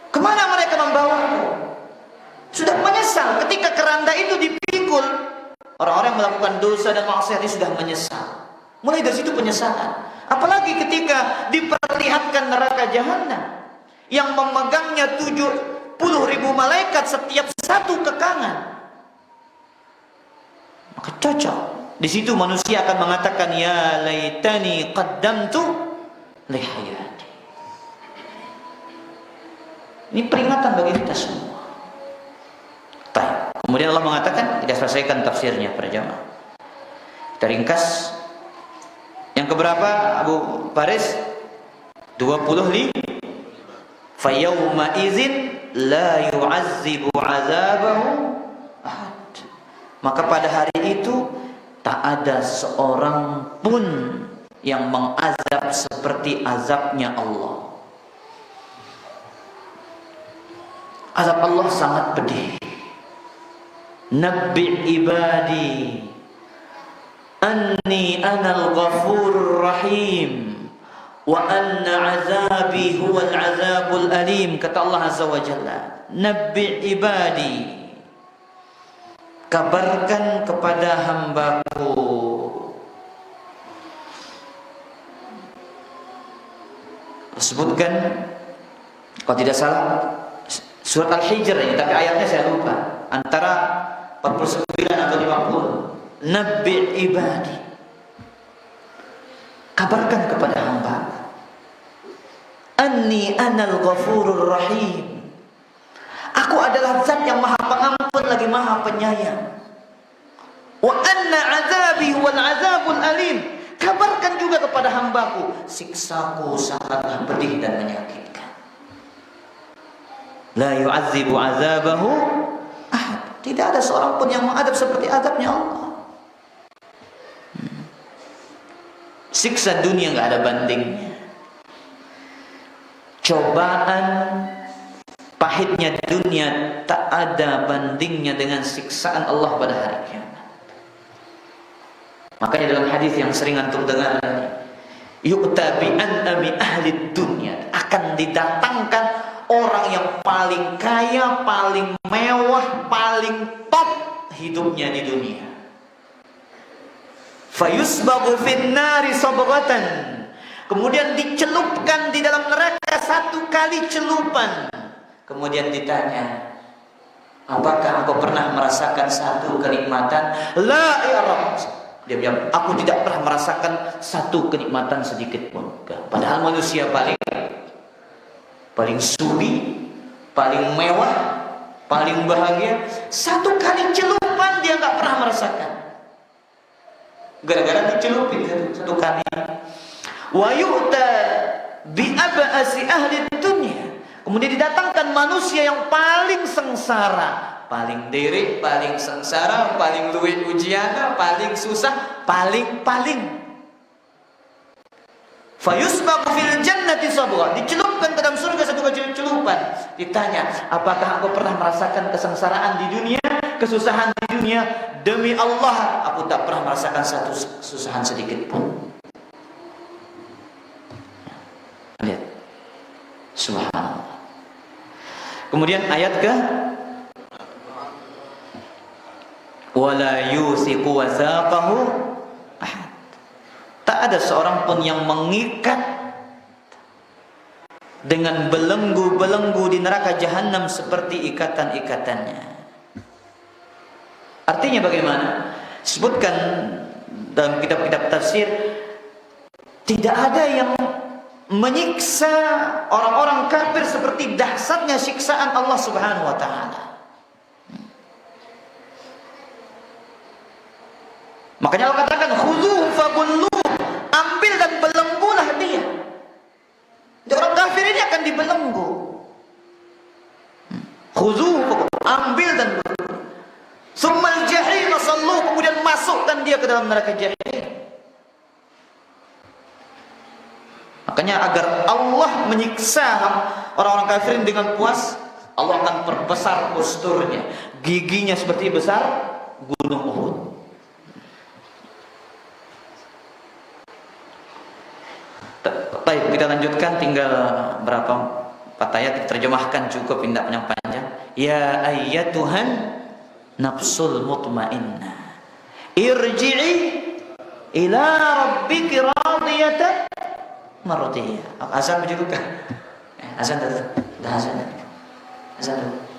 Kemana mereka membawa aku? Sudah menyesal. Ketika keranda itu dipikul, orang-orang yang melakukan dosa dan maksiat ini sudah menyesal. Mulai dari situ penyesalan. Apalagi ketika diperlihatkan neraka jahanam yang memegangnya 70.000 malaikat setiap satu kekangan, maka cocok. Di situ manusia akan mengatakan, ya laitani qaddamtu li hayati. Ini peringatan bagi kita semua. Baik. Kemudian Allah mengatakan, kita selesaikan tafsirnya para jamaah. Kita ringkas. Yang keberapa Abu Faris? 25. Fayawma izin la yu'azzibu azabahu ahad. Maka pada hari itu tak ada seorang pun yang mengazab seperti azabnya Allah. Azab Allah sangat pedih. Nabbi ibadi anni anal ghafurur rahim wa anna azabi huwal azabul alim. Kata Allah Azza wa Jalla, Nabbi ibadi, kabarkan kepada hambaku. Sebutkan, kalau tidak salah, surat Al-Hijr ini, tapi ayatnya saya lupa, antara 49 atau 50. Nabbi ibadi, kabarkan kepada hamba, anni anal ghafurur rahim, aku adalah zat yang maha pengampun lagi maha penyayang. Wa anna azabi wal azabul alim, kabarkan juga kepada hambaku, siksaku sangatlah pedih dan menyakitkan. La yu'adzibu azabahu ahad, tidak ada seorang pun yang mengadab seperti adabnya Allah. Siksa dunia nggak ada bandingnya. Cobaan pahitnya dunia tak ada bandingnya dengan siksaan Allah pada hari kiamat. Makanya dalam hadis yang sering antum dengar, yu'ta bi an'ami ahli dunya, akan didatangkan orang yang paling kaya, paling mewah, paling top hidupnya di dunia. Fayusbagu finnari sabghatan, kemudian dicelupkan di dalam neraka satu kali celupan. Kemudian ditanya, apakah engkau pernah merasakan satu kenikmatan? La ya Rabb. Dia bilang, aku tidak pernah merasakan satu kenikmatan sedikit pun. Padahal manusia paling subi, paling mewah, paling bahagia, satu kali celupan dia nggak pernah merasakan. Gara-gara dicelupin satu kali. Wa yu'ta bi aba'asi ahli dunya, kemudian didatangkan manusia yang paling sengsara, paling derek, paling sengsara, paling luwih ujian, paling susah, paling fayusbaqu fil jannati sabgha, dicelupkan ke dalam surga satu kali celupan. Ditanya, apakah engkau pernah merasakan kesengsaraan di dunia, kesusahan di dunia? Demi Allah, aku tak pernah merasakan satu kesusahan sedikit pun. Lihat, subhanallah. Kemudian ayat ke wala yusiku wasaqahu ahad, tak ada seorang pun yang mengikat dengan belenggu-belenggu di neraka jahanam seperti ikatan-ikatannya. Artinya bagaimana? Sebutkan dalam kitab-kitab tafsir, tidak ada yang menyiksa orang-orang kafir seperti dahsyatnya siksaan Allah Subhanahu wa taala. Makanya Allah katakan khudhuhu fagulluh, ambil dan belenggulah dia. Jadi orang kafir ini akan dibelenggu. Khudhuhu, ambil dan belenggu. Tsummal jahim salluh, kemudian masukkan dia ke dalam neraka jahim. Makanya agar Allah menyiksa orang-orang kafir dengan puas, Allah akan perbesar posturnya, giginya seperti besar gunung Uhud. Baik, kita lanjutkan, tinggal berapa 4 ayat, terjemahkan cukup, tidak panjang-panjang. Ya ayyatuhan nafsul mutmainnah, irji'i ila rabbiki radiyatan mardiyah. Azan begitu kan? Azan dah azan. Azan dulu.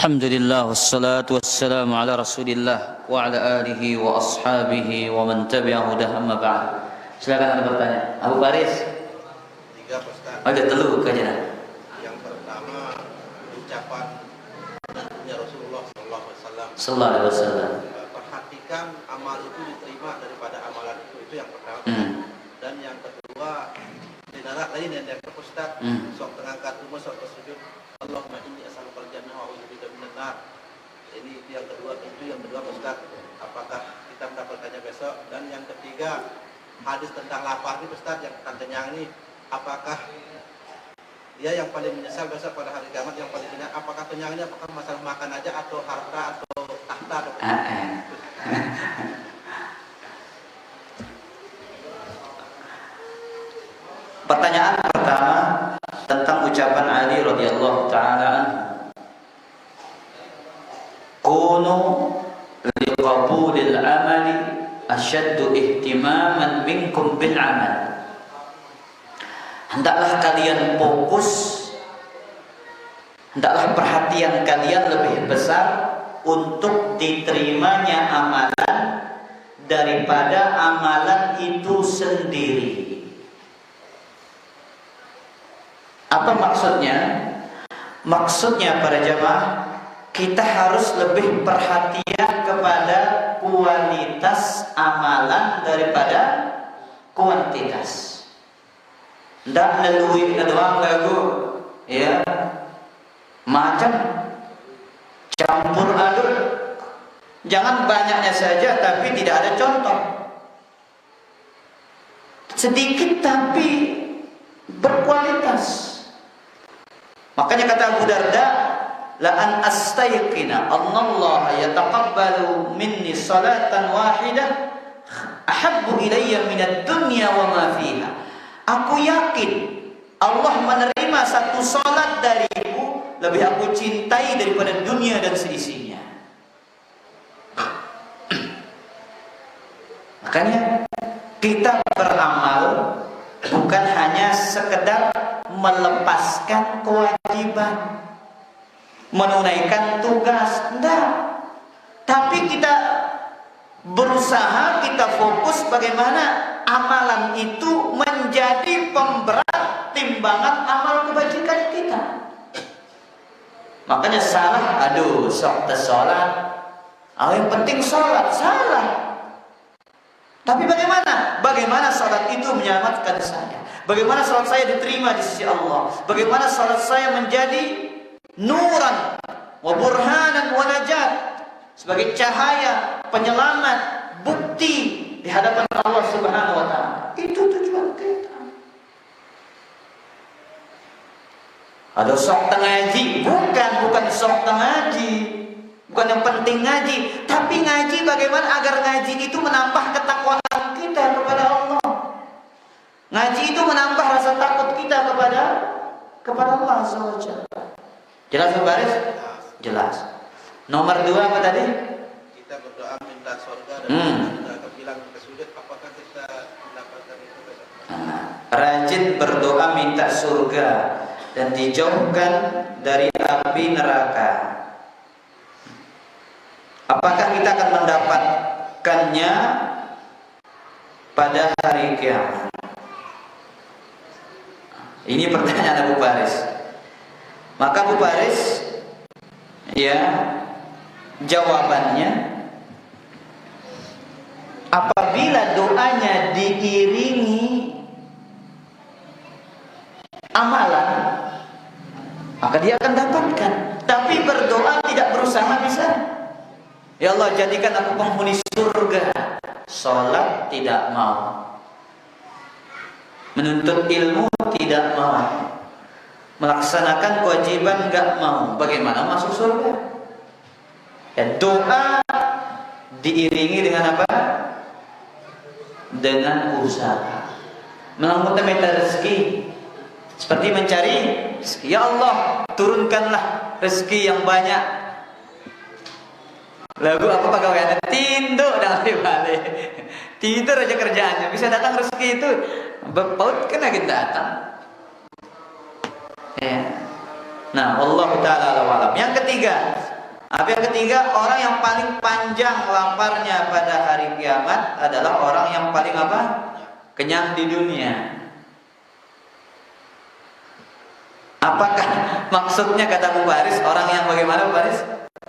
Alhamdulillah wassalatu wassalamu ala Rasulillah wa ala alihi wa ashabihi wa man tabi'ahu dah amma ba'd. Silakan Anda bertanya. Abu Faris. Tiga Ustaz. Ada telu kajian. Yang pertama ucapan Nabi Rasulullah sallallahu alaihi wasallam. Perhatikan amal itu diterima daripada amalan itu yang pertama. Dan yang kedua dinarak lain yang Ustaz sok mengangkat umur sok bersujud Allahumma inni as'alukal jannah wa a'udzubika minan nar. Ini yang kedua, Ustaz. Apakah kita mendapatkannya besok? Dan yang ketiga, hadis tentang lapar ini Ustaz, yang tentang kenyang ini, apakah dia yang paling menyesal besok pada hari kiamat, yang paling kenyang? Apakah kenyang ini apakah masalah makan aja atau harta atau tahta atau Pertanyaan pertama tentang ucapan Ali radhiyallahu taala anhu. Kunu liqabulil amali asyaddu ihtimaman minkum bil amal. Hendaklah kalian fokus, hendaklah perhatian kalian lebih besar untuk diterimanya amalan daripada amalan itu sendiri. Apa maksudnya? Maksudnya para jamaah, kita harus lebih perhatian kepada kualitas amalan daripada kuantitas. Ndak nelui doang lagu, ya, macam campur aduk. Jangan banyaknya saja tapi tidak ada contoh. Sedikit tapi berkualitas. Makanya kata Abu Darda, la an astayqina annallaha yataqabbalu minni salatan wahidah ahabbu ilayya minad dunya wa ma fiha. Aku yakin Allah menerima satu salat dariku lebih aku cintai daripada dunia dan seisinya. Makanya kita beramal bukan hanya sekedar melepaskan kewajiban, menunaikan tugas, enggak. Tapi kita berusaha, kita fokus bagaimana amalan itu menjadi pemberat timbangan amal kebajikan kita. Makanya salah, aduh, sok sholat. Yang penting sholat, salah. Tapi bagaimana? Bagaimana salat itu menyelamatkan saya? Bagaimana salat saya diterima di sisi Allah? Bagaimana salat saya menjadi nuran wa burhanan wa najat, sebagai cahaya, penyelamat, bukti di hadapan Allah Subhanahu wa taala. Itu tujuan kita. Ada sok ngaji, bukan sok ngaji. Bukan yang penting ngaji, tapi ngaji bagaimana agar ngaji itu menambah ketakwaan kita kepada Allah. Ngaji itu menambah rasa takut kita kepada Allah SWT. Jelas Baris? Jelas. Nomor 2 apa tadi? Kita berdoa minta surga dan kita bilang ke sujud, apakah kita mendapatkan itu? Rajin berdoa minta surga dan dijauhkan dari api neraka. Apakah kita akan mendapatkannya pada hari kiamat? Ini pertanyaan Abu Faris. Maka Abu Faris, ya, jawabannya, apabila doanya diiringi amalan, maka dia akan dapatkan. Tapi berdoa tidak berusaha bisa. Ya Allah, jadikan aku penghuni surga. Sholat tidak mau, menuntut ilmu tidak mau, melaksanakan kewajiban enggak mau. Bagaimana masuk surga? Dan doa diiringi dengan apa? Dengan usaha. Melalui minta rezeki, seperti mencari rezeki. Ya Allah, turunkanlah rezeki yang banyak. Lagu apa pegawainya? Tindo dan balik. Tidur aja kerjaannya. Bisa datang rezeki itu. Berpaut kena kita datang. Ya. Nah, Allah Ta'ala alam. Yang ketiga, Apa yang ketiga, orang yang paling panjang laparnya pada hari kiamat adalah orang yang paling apa? Kenyang di dunia. Apakah maksudnya kata Bu Baris orang yang bagaimana Bu Baris?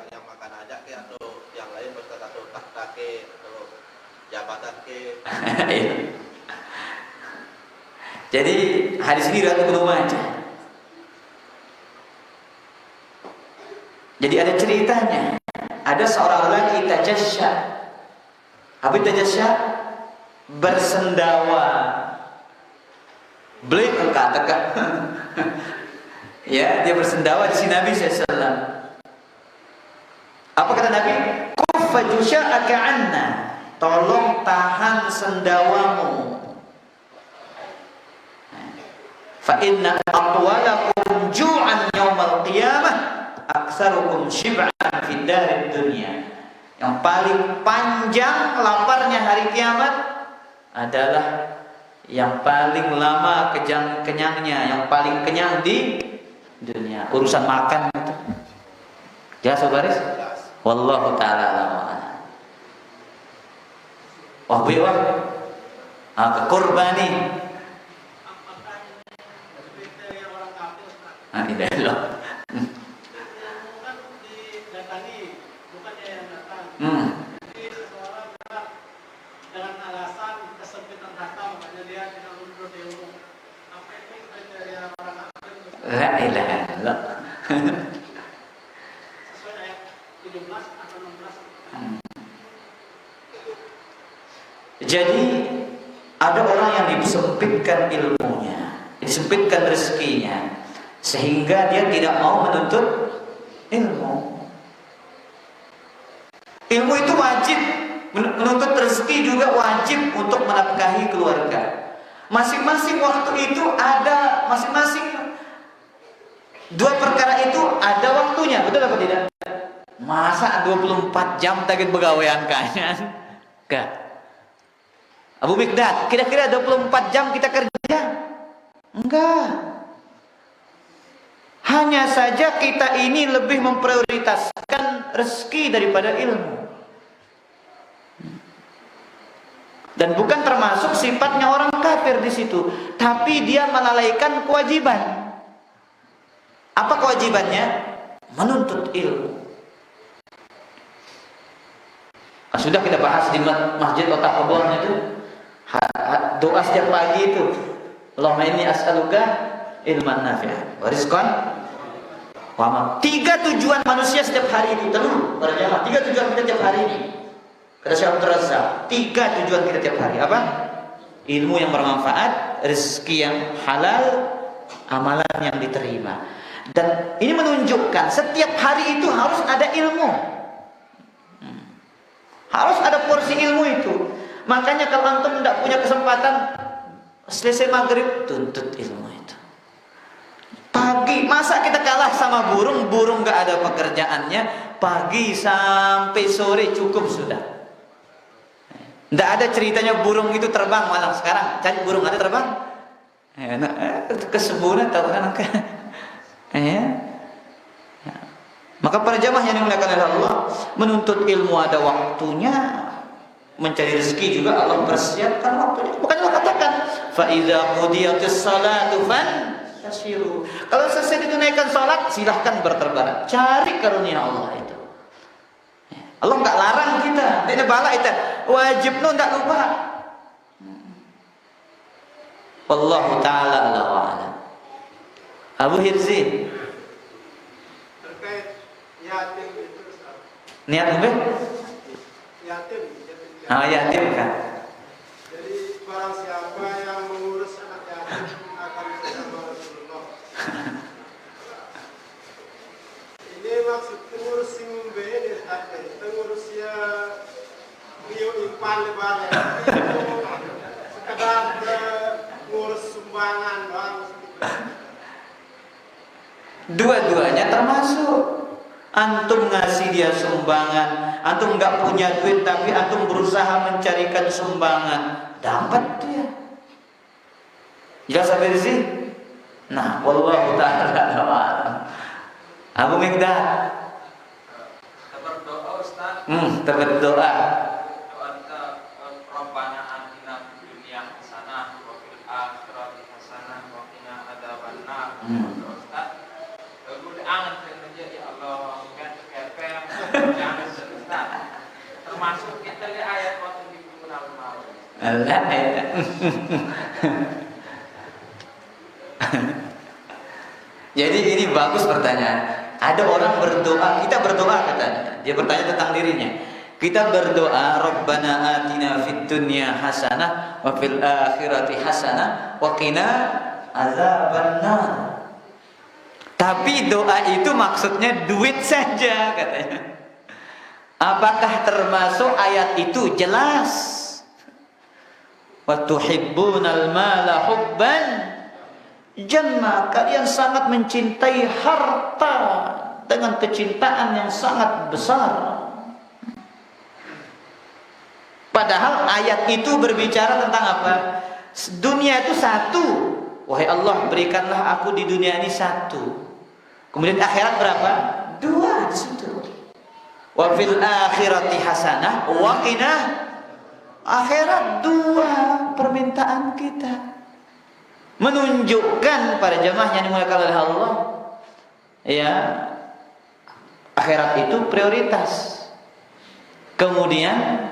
Yang makan aja ke atau yang lain berkata atau tahta ke atau jabatan ke. Jadi hadis ini riwayat Ibnu Majah. Jadi ada ceritanya. Ada seorang lelaki tajasya. Apa itu tajasya? Bersendawa. Beli katakan. Ya, dia bersendawa di sini Nabi SAW. Apa kata Nabi? Kuffa jusya'aka anna. Tolong tahan sendawamu. Fa inna aqwalakum ju'an yaumal qiyamah aktsarukum shib'an fid darid dunya. Yang paling panjang laparnya hari kiamat adalah yang paling lama kenyangnya, yang paling kenyang di dunia. Urusan makan itu. Ya, Sobaris? Wallahu taala alam. Wah, biwa. Ke kurbani. Tidak loh. Jadi seseorang dengan alasan kesempitan harta makanya dia tidak menuntut ilmu. Apa itu kriteria orang kafir? La ilaha illallah. Sesuai ayat 17 atau 16. Jadi ada orang yang disempitkan ilmunya, disempitkan rezekinya, sehingga dia tidak mau menuntut ilmu. Ilmu itu wajib, menuntut rezeki juga wajib untuk menafkahi keluarga. Masing-masing waktu itu ada, masing-masing dua perkara itu ada waktunya, betul apa tidak? Masa 24 jam target begawean kanyan? Enggak. Abu Mikdad, kira-kira 24 jam kita kerja? Enggak. Hanya saja kita ini lebih memprioritaskan rezeki daripada ilmu. Dan bukan termasuk sifatnya orang kafir di situ, tapi dia melalaikan kewajiban. Apa kewajibannya? Menuntut ilmu. Sudah kita bahas di masjid Kota Kebon itu. Doa setiap pagi itu. Allahumma inni as'aluka ilman nafi'an wa rizqan wa amal. 3 tujuan manusia setiap hari itu. Tentu para jamaah, 3 tujuan kita setiap hari ini. Kata Syekh Abdul Razak, 3 tujuan kita tiap hari. Apa? Ilmu yang bermanfaat, rezeki yang halal, amalan yang diterima. Dan ini menunjukkan setiap hari itu harus ada ilmu. Harus ada porsi ilmu itu. Makanya kalau antum tidak punya kesempatan selesai maghrib, tuntut ilmu itu. Pagi, masa kita kalah sama burung? Burung gak ada pekerjaannya, pagi sampai sore cukup sudah. Tidak ada ceritanya burung itu terbang malam. Sekarang cari burung ada terbang. Kesebunan tahu kan? Maka para jamaah yang dimuliakan oleh Allah, menuntut ilmu ada waktunya, mencari rezeki juga Allah persiapkan waktunya. Bukan Allah katakan, fa idza qudiyatis salatu fantashiru. Kalau selesai ditunaikan salat, silahkan berterbangan. Cari karunia Allah itu. Allah enggak larang kita. Tidak bala itu. Wajib nu enggak lupa. Wallahu taala a'lam. Abu Hirzi. Terkait yatim itu, Ustaz. Niat apa? Yatim. Yatim kan. Jadi barang siapa yang mengurus anak yatim akan bersama Rasulullah. Ini maksud pengurus sing mbene tapi pengurus ya Rio impan lebar ya. Sekedar ngurus sumbangan doang. Dua-duanya termasuk. Antum ngasih dia sumbangan, antum nggak punya duit tapi antum berusaha mencarikan sumbangan, dapat dia. Jelas sampai di sini? Nah, wallahu ta'ala a'lam. Abu Mikdad. Kita berdoa. Rabbana atina fid dunya hasanah wa fil akhirati hasanah wa qina adzabannar. Ustaz, angan saja ya Allah, kan kepeng jangan Ustaz. Termasuk kita lihat ayat waktu di malam. Allah ya. Jadi ini bagus pertanyaan. Ada orang berdoa, kita berdoa katanya. Dia bertanya tentang dirinya. Kita berdoa, Rabbana atina fid dunya hasanah wa fil akhirati hasanah wa qina adzabannar. Tapi doa itu maksudnya duit saja katanya. Apakah termasuk ayat itu? Jelas. Wa tuhibbunal mala hubban jamma. Kalian sangat mencintai harta dengan kecintaan yang sangat besar. Padahal ayat itu berbicara tentang apa? Dunia itu satu. Wahai Allah, berikanlah aku di dunia ini satu. Kemudian akhirat berapa? Dua di situ. Wa fil akhirati hasanah wa qina. Akhirat dua permintaan kita. Menunjukkan pada jemaah yang dimuliakan oleh Allah, ya, akhirat itu prioritas. Kemudian,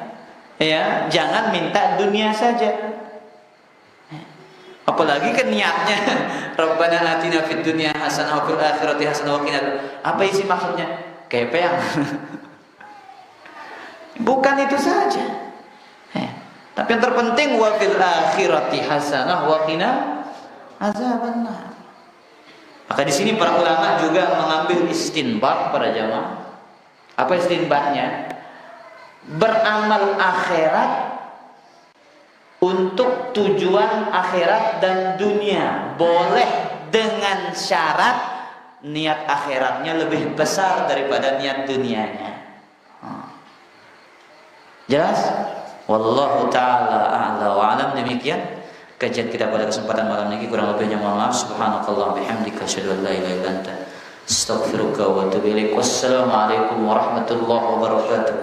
ya, jangan minta dunia saja. Apalagi kan niatnya Rabbana atina fid dunya hasanah wa fil akhirati hasanah wa qina. Apa isi maksudnya? Kepeng. Bukan itu saja. Tapi yang terpenting wa fil akhirati hasanah wa qina azabannar. Maka di sini para ulama juga mengambil istinbat para jamaah. Apa istinbatnya? Beramal akhirat untuk tujuan akhirat dan dunia boleh dengan syarat niat akhiratnya lebih besar daripada niat dunianya. Jelas? Wallahu ta'ala a'la wa alam. Demikian kajian kita pada kesempatan malam ini. Kurang lebihnya mohon maaf. Subhanakallah bihamdika asyhadu an la ilaha illa anta astaghfiruka wa atubu ilaik. Wassalamualaikum warahmatullahi wabarakatuh.